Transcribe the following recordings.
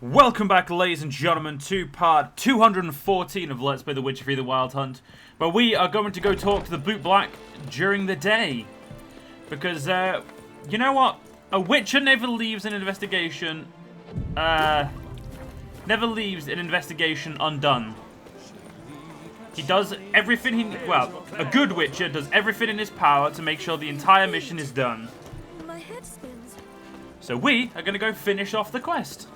Welcome back, ladies and gentlemen, to part 214 of Let's Play The Witcher 3: The Wild Hunt, where we are going to go talk to the Boot Black during the day. Because, you know what? A Witcher never leaves an investigation, undone. He does everything a good Witcher does everything in his power to make sure the entire mission is done. My head spins. So we are going to go finish off the quest.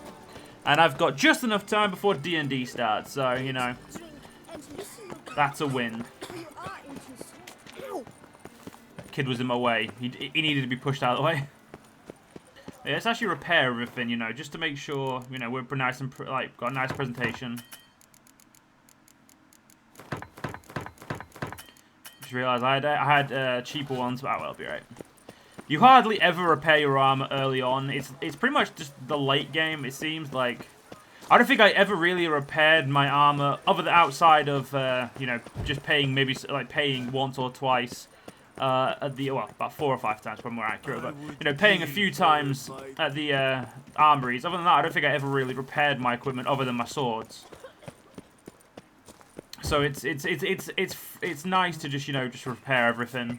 And I've got just enough time before D&D starts, so, you know, that's a win. Kid was in my way. He needed to be pushed out of the way. Yeah, let's actually repair everything, you know, just to make sure, you know, we're nice and, got a nice presentation. Just realised I had cheaper ones, but I will be right. You hardly ever repair your armor early on. It's pretty much just the late game, it seems. Like, I don't think I ever really repaired my armor, other than outside of, you know, just paying paying once or twice, about 4 or 5 times, probably more accurate, but, you know, paying a few times at the, armories. Other than that, I don't think I ever really repaired my equipment other than my swords. So it's nice to just, you know, just repair everything.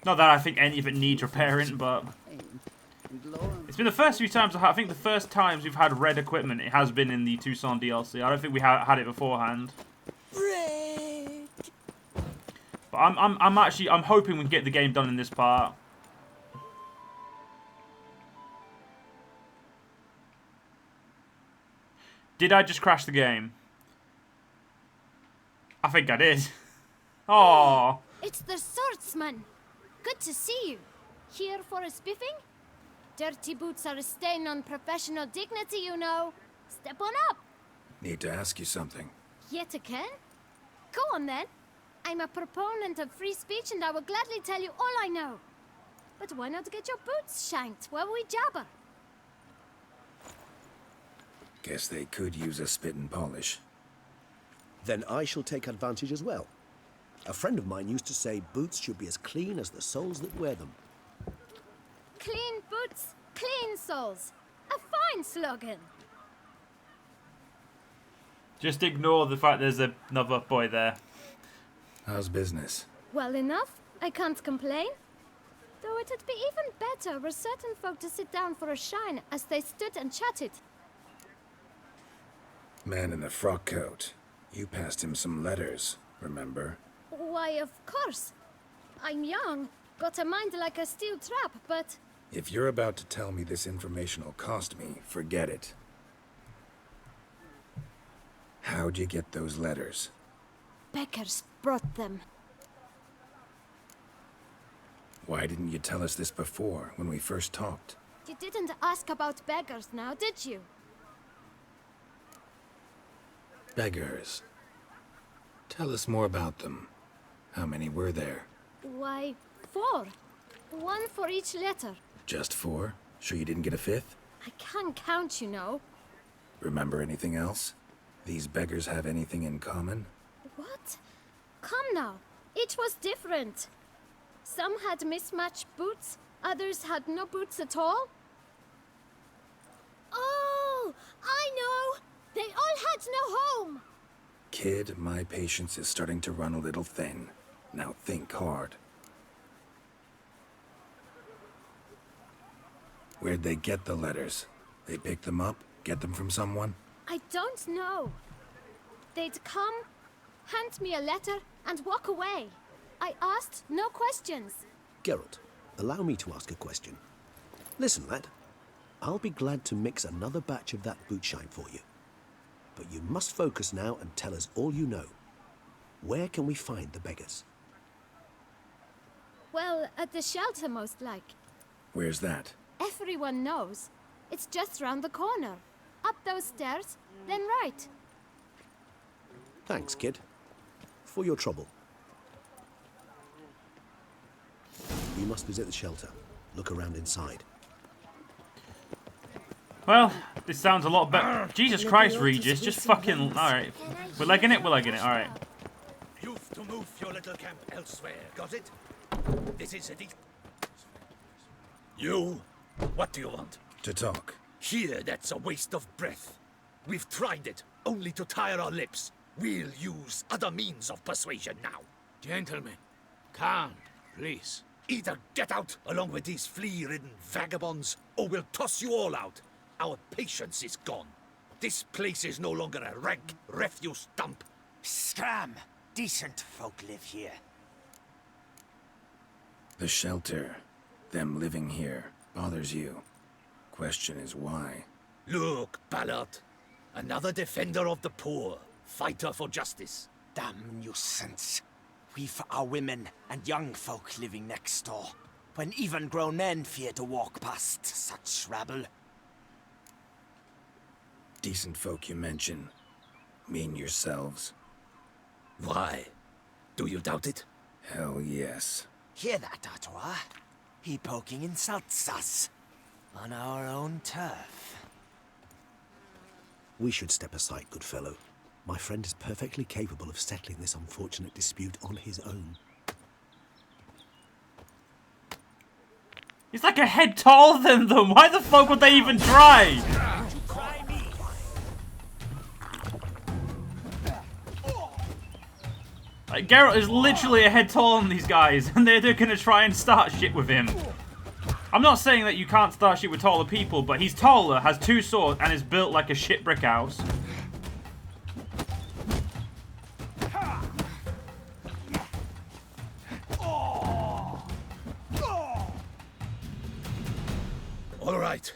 Not that I think any of it needs repairing, but it's been the first few times. I think the first times we've had red equipment, it has been in the Tucson DLC. I don't think we had it beforehand. But I'm hoping we can get the game done in this part. Did I just crash the game? I think I did. Oh. It's the swordsman. Good to see you. Here for a spiffing? Dirty boots are a stain on professional dignity, you know. Step on up. Need to ask you something. Yet again? Go on then. I'm a proponent of free speech and I will gladly tell you all I know. But why not get your boots shanked while we jabber? Guess they could use a spit and polish. Then I shall take advantage as well. A friend of mine used to say boots should be as clean as the soles that wear them. Clean boots, clean soles. A fine slogan. Just ignore the fact there's another boy there. How's business? Well enough. I can't complain. Though it'd be even better were certain folk to sit down for a shine as they stood and chatted. Man in the frock coat. You passed him some letters, remember? Why, of course. I'm young, got a mind like a steel trap, but... If you're about to tell me this information will cost me, forget it. How'd you get those letters? Beggars brought them. Why didn't you tell us this before, when we first talked? You didn't ask about beggars now, did you? Beggars. Tell us more about them. How many were there? Why, 4. 1 for each letter. Just 4? Sure you didn't get a 5th? I can't count, you know. Remember anything else? These beggars have anything in common? What? Come now. Each was different. Some had mismatched boots, others had no boots at all. Oh, I know! They all had no home! Kid, my patience is starting to run a little thin. Now think hard. Where'd they get the letters? They pick them up? Get them from someone? I don't know. They'd come, hand me a letter, and walk away. I asked no questions. Geralt, allow me to ask a question. Listen, lad. I'll be glad to mix another batch of that boot shine for you. But you must focus now and tell us all you know. Where can we find the beggars? Well, at the shelter, most like. Where's that? Everyone knows. It's just round the corner. Up those stairs, then right. Thanks, kid. For your trouble. We must visit the shelter. Look around inside. Well, this sounds a lot better. Jesus Christ, Regis, just fucking... Alright. We're legging it? We're legging it, alright. You've to move your little camp elsewhere, got it? This is a You? What do you want? To talk. Here, that's a waste of breath. We've tried it, only to tire our lips. We'll use other means of persuasion now. Gentlemen, calm, please. Either get out along with these flea-ridden vagabonds, or we'll toss you all out. Our patience is gone. This place is no longer a rank refuse dump. Scram! Decent folk live here. The shelter, them living here, bothers you. Question is why? Look, Ballard. Another defender of the poor. Fighter for justice. Damn nuisance. We've our women and young folk living next door, when even grown men fear to walk past such rabble. Decent folk you mention. Mean yourselves? Why? Do you doubt it? Hell yes. Hear that, Artois? He poking insults us. On our own turf. We should step aside, good fellow. My friend is perfectly capable of settling this unfortunate dispute on his own. He's like a head taller than them. Why the fuck would they even try? Like, Geralt is literally a head taller than these guys, and they're gonna try and start shit with him. I'm not saying that you can't start shit with taller people, but he's taller, has 2 swords, and is built like a shit brick house. All right.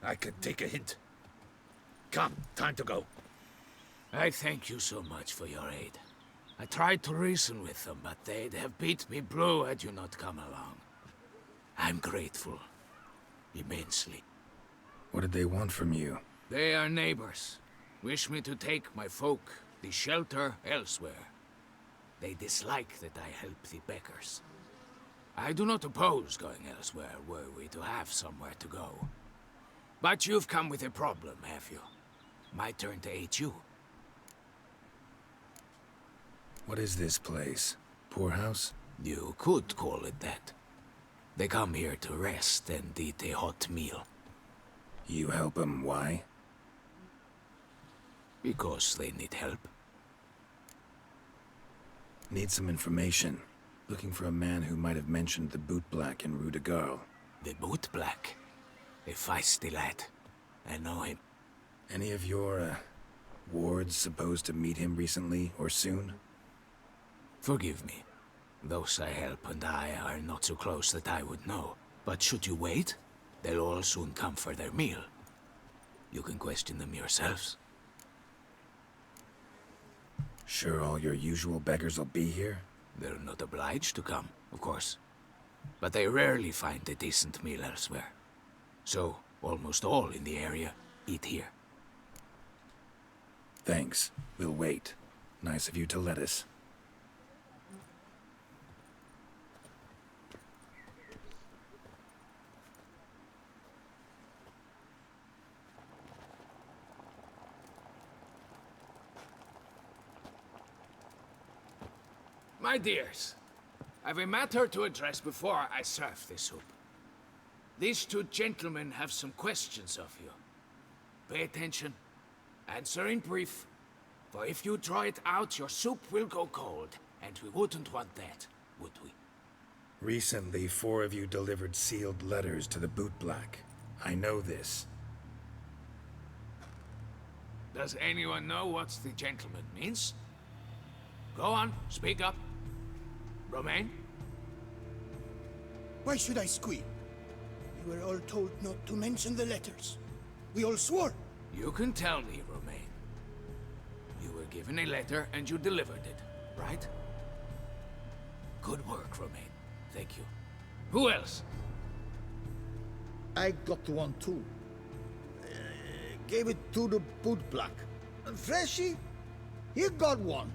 I can take a hint. Come, time to go. I thank you so much for your aid. I tried to reason with them, but they'd have beat me blue had you not come along. I'm grateful. Immensely. What did they want from you? They are neighbors. Wish me to take my folk, the shelter, elsewhere. They dislike that I help the beggars. I do not oppose going elsewhere were we to have somewhere to go. But you've come with a problem, have you? My turn to aid you. What is this place? Poorhouse? You could call it that. They come here to rest and eat a hot meal. You help them, why? Because they need help. Need some information. Looking for a man who might have mentioned the bootblack in Rue de Garl. The bootblack? A feisty lad. I know him. Any of your, wards supposed to meet him recently or soon? Forgive me. Those I help and I are not so close that I would know. But should you wait, they'll all soon come for their meal. You can question them yourselves. Sure all your usual beggars will be here? They're not obliged to come, of course. But they rarely find a decent meal elsewhere. So, almost all in the area eat here. Thanks. We'll wait. Nice of you to let us. My dears, I've a matter to address before I serve this soup. These 2 gentlemen have some questions of you. Pay attention. Answer in brief. For if you draw it out, your soup will go cold. And we wouldn't want that, would we? Recently, 4 of you delivered sealed letters to the bootblack. I know this. Does anyone know what the gentleman means? Go on, speak up. Romain? Why should I squeal? We were all told not to mention the letters. We all swore. You can tell me, Romain. You were given a letter and you delivered it, right? Good work, Romain. Thank you. Who else? I got one too. Gave it to the bootblack. Freshy, he got one.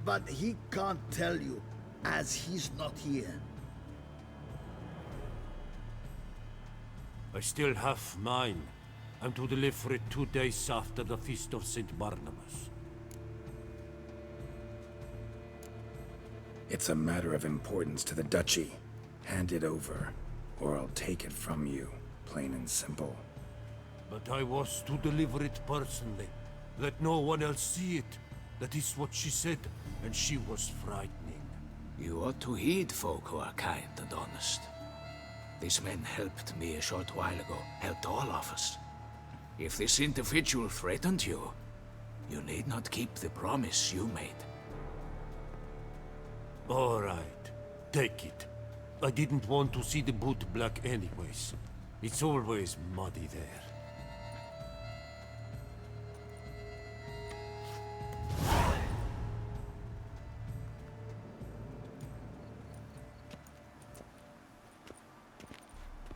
But he can't tell you, as he's not here. I still have mine. I'm to deliver it 2 days after the Feast of St. Barnabas. It's a matter of importance to the Duchy. Hand it over, or I'll take it from you, plain and simple. But I was to deliver it personally. Let no one else see it. That is what she said, and she was frightening. You ought to heed folk who are kind and honest. This man helped me a short while ago, helped all of us. If this individual threatened you, you need not keep the promise you made. All right, take it. I didn't want to see the boot black anyways. It's always muddy there.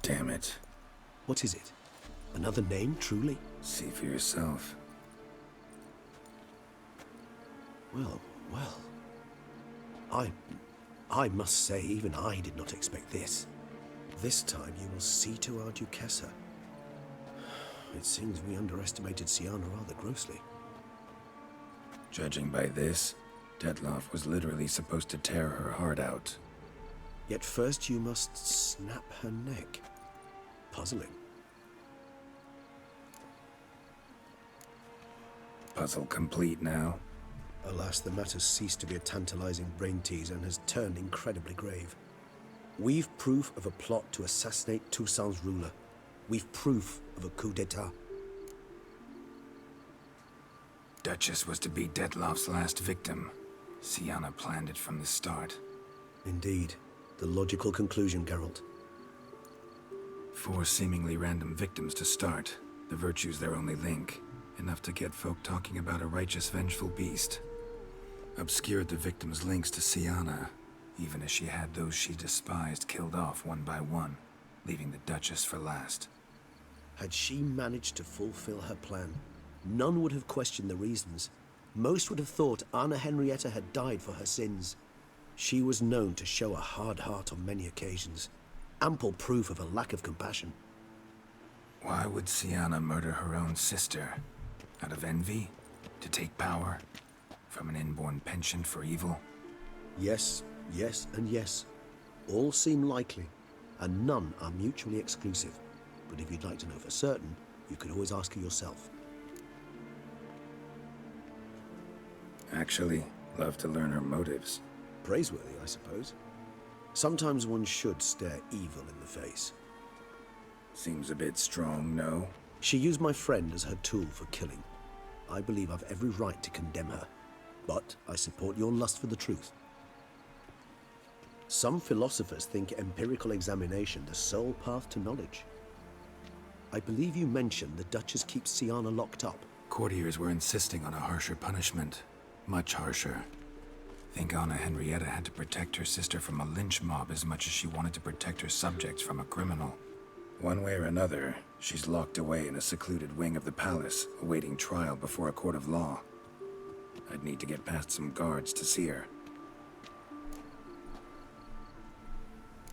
Damn it. What is it? Another name, truly? See for yourself. Well, well. I must say, even I did not expect this. This time you will see to our Duchessa. It seems we underestimated Sienna rather grossly. Judging by this, Detloff was literally supposed to tear her heart out. Yet first you must snap her neck. Puzzling. Puzzle complete now. Alas, the matter's ceased to be a tantalizing brain teaser and has turned incredibly grave. We've proof of a plot to assassinate Toussaint's ruler. We've proof of a coup d'etat. Duchess was to be Detloff's last victim. Sienna planned it from the start. Indeed. The logical conclusion, Geralt. 4 seemingly random victims to start. The virtue's their only link. Enough to get folk talking about a righteous, vengeful beast. Obscured the victims' links to Sienna, even as she had those she despised killed off one by one, leaving the Duchess for last. Had she managed to fulfill her plan, none would have questioned the reasons. Most would have thought Anna Henrietta had died for her sins. She was known to show a hard heart on many occasions. Ample proof of a lack of compassion. Why would Sienna murder her own sister? Out of envy? To take power? From an inborn penchant for evil? Yes, yes, and yes. All seem likely, and none are mutually exclusive. But if you'd like to know for certain, you could always ask her yourself. Actually, love to learn her motives. Praiseworthy, I suppose. Sometimes one should stare evil in the face. Seems a bit strong, no? She used my friend as her tool for killing. I believe I've every right to condemn her. But I support your lust for the truth. Some philosophers think empirical examination the sole path to knowledge. I believe you mentioned the Duchess keeps Sienna locked up. Courtiers were insisting on a harsher punishment. Much harsher. Think Anna Henrietta had to protect her sister from a lynch mob as much as she wanted to protect her subjects from a criminal. One way or another, she's locked away in a secluded wing of the palace, awaiting trial before a court of law. I'd need to get past some guards to see her.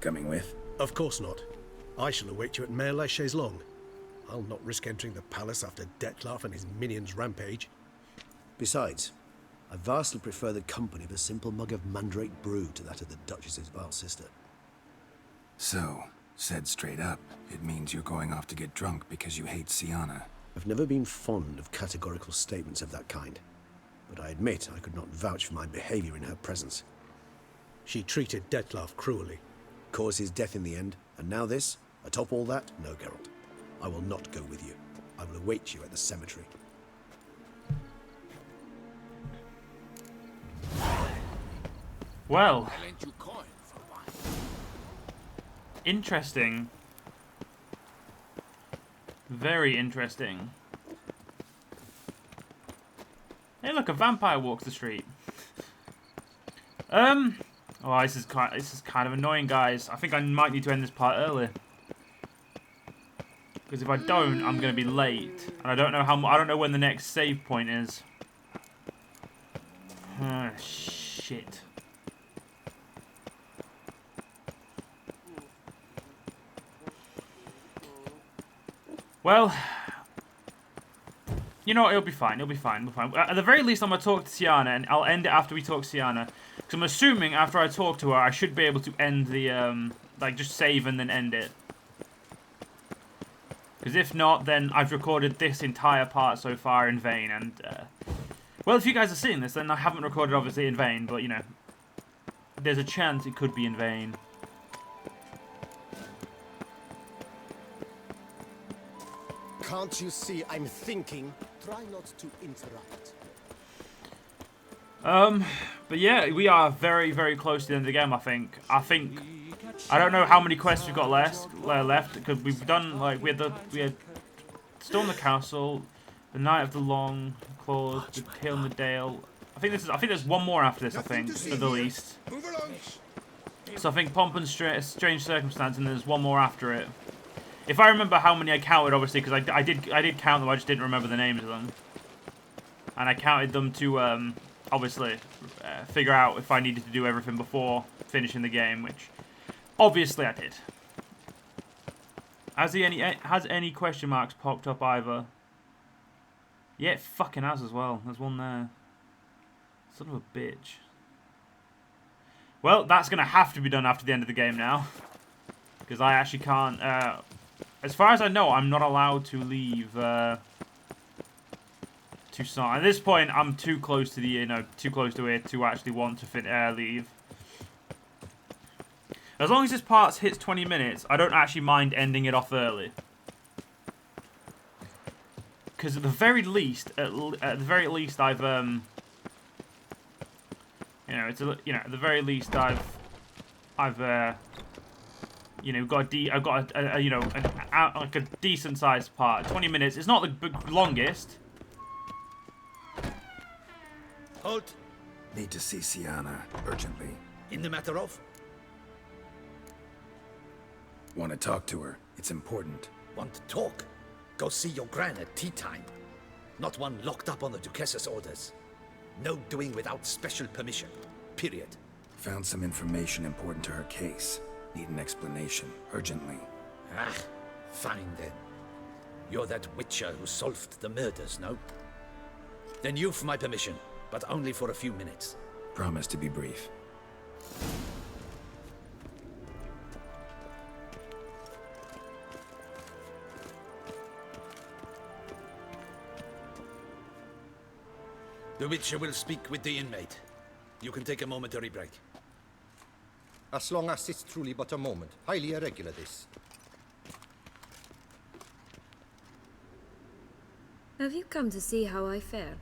Coming with? Of course not. I shall await you at Mare la Chaise-Longue. I'll not risk entering the palace after Detloff and his minions rampage. Besides, I vastly prefer the company of a simple mug of mandrake brew to that of the Duchess's vile sister. So, said straight up, it means you're going off to get drunk because you hate Sienna. I've never been fond of categorical statements of that kind, but I admit I could not vouch for my behavior in her presence. She treated Detloff cruelly, caused his death in the end, and now this? Atop all that? No, Geralt. I will not go with you. I will await you at the cemetery. Well, I lent you coin for wine. interesting. Very interesting. Hey, look, a vampire walks the street. Oh, this is kind of annoying, guys. I think I might need to end this part early. Because if I don't, I'm going to be late, and I don't know when the next save point is. Shit. Well, you know what? It'll be fine. It'll be fine. We'll be fine. At the very least, I'm gonna talk to Sienna, and I'll end it after we talk to Sienna. Because I'm assuming after I talk to her, I should be able to end the like just save and then end it. Because if not, then I've recorded this entire part so far in vain. And, well, if you guys are seeing this, then I haven't recorded, obviously, in vain. But, you know, there's a chance it could be in vain. Can't you see I'm thinking? Try not to interrupt. But yeah, we are very, very close to the end of the game, I think. I don't know how many quests we've got left, because we've done, like, we had Storm the Castle, the Night of the Long Claws, the Tale in the Dale. I think there's one more after this, I think, at the least. So I think Pomp and Strange Circumstance, and there's one more after it. If I remember how many I counted, obviously, because I did count them, I just didn't remember the names of them. And I counted them to, obviously, figure out if I needed to do everything before finishing the game, which obviously I did. Has any question marks popped up either? Yeah, it fucking has as well. There's one there. Son of a bitch. Well, that's going to have to be done after the end of the game now. Because I actually can't... as far as I know, I'm not allowed to leave... Tucson. At this point, I'm too close to the, too close to it to actually want to leave. As long as this part hits 20 minutes, I don't actually mind ending it off early. Because at the very least, at the very least, I've, at the very least, I've, got like a decent sized part. 20 minutes. It's not the longest. Halt! Need to see Sienna urgently. In the matter of? Want to talk to her. It's important. Want to talk? Go see your gran at tea time. Not one locked up on the Duchess's orders. No doing without special permission. Period. Found some information important to her case. Need an explanation. Urgently. Ah, fine then. You're that witcher who solved the murders, no? Then you've my permission, but only for a few minutes. Promise to be brief. The Witcher will speak with the inmate. You can take a momentary break. As long as it's truly but a moment. Highly irregular, this. Have you come to see how I fare?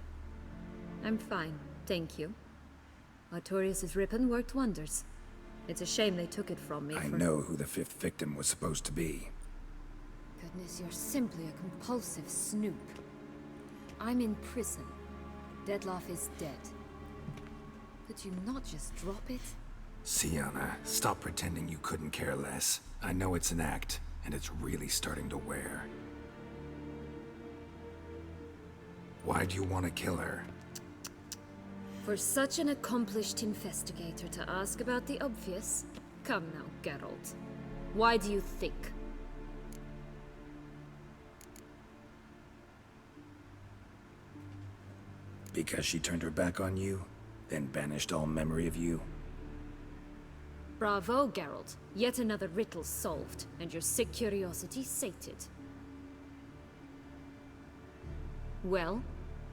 I'm fine, thank you. Artorius' ribbon worked wonders. It's a shame they took it from me. I know who the 5th victim was supposed to be. Goodness, you're simply a compulsive snoop. I'm in prison. Dettlaff is dead. Could you not just drop it? Sienna, stop pretending you couldn't care less. I know it's an act, and it's really starting to wear. Why do you want to kill her? For such an accomplished investigator to ask about the obvious? Come now, Geralt. Why do you think? Because she turned her back on you, then banished all memory of you? Bravo, Geralt. Yet another riddle solved, and your sick curiosity sated. Well,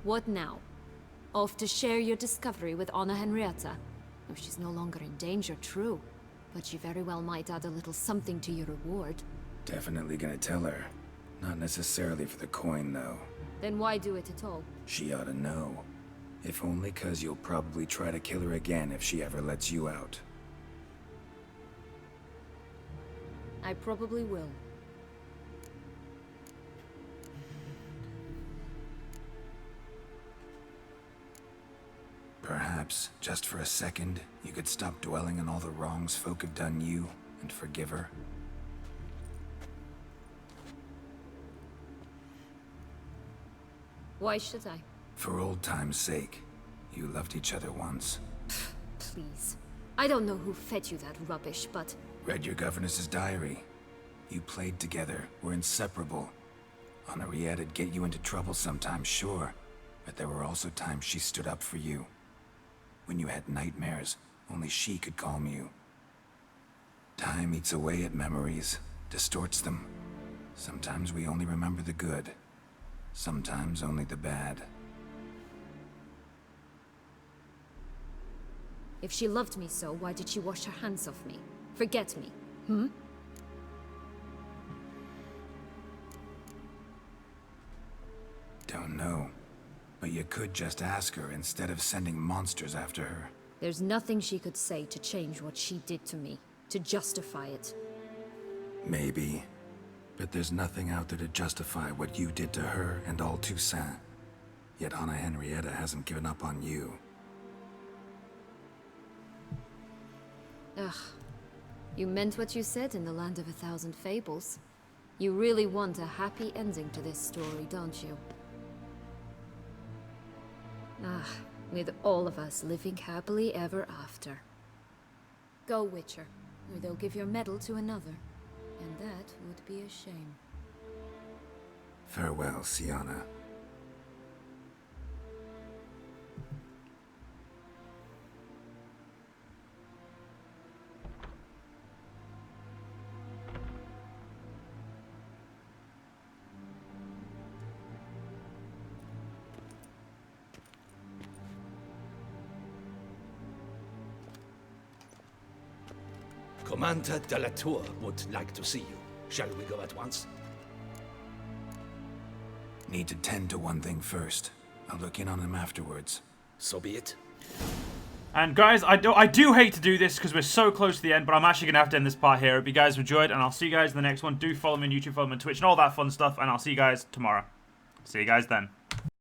what now? Off to share your discovery with Anna Henrietta? Oh, she's no longer in danger, true. But she very well might add a little something to your reward. Definitely gonna tell her. Not necessarily for the coin, though. Then why do it at all? She ought to know. If only 'cause you'll probably try to kill her again if she ever lets you out. I probably will. Perhaps, just for a second, you could stop dwelling on all the wrongs folk have done you, and forgive her. Why should I? For old time's sake. You loved each other once. Please. I don't know who fed you that rubbish, but... Read your governess's diary. You played together, were inseparable. Henriette'd get you into trouble sometimes, sure. But there were also times she stood up for you. When you had nightmares, only she could calm you. Time eats away at memories, distorts them. Sometimes we only remember the good. Sometimes only the bad. If she loved me so, why did she wash her hands off me? Forget me, hmm? Don't know. But you could just ask her instead of sending monsters after her. There's nothing she could say to change what she did to me, to justify it. Maybe. But there's nothing out there to justify what you did to her and all Toussaint. Yet Anna Henrietta hasn't given up on you. Ugh. You meant what you said in the Land of a Thousand Fables. You really want a happy ending to this story, don't you? Ah, with all of us living happily ever after. Go, Witcher, or they'll give your medal to another. And that would be a shame. Farewell, Sienna. Commander de la Tour would like to see you. Shall we go at once? Need to tend to one thing first. I'll look in on him afterwards. So be it. And guys, I do hate to do this because we're so close to the end, but I'm actually going to have to end this part here. Hope you guys enjoyed, and I'll see you guys in the next one. Do follow me on YouTube, follow me on Twitch, and all that fun stuff, and I'll see you guys tomorrow. See you guys then.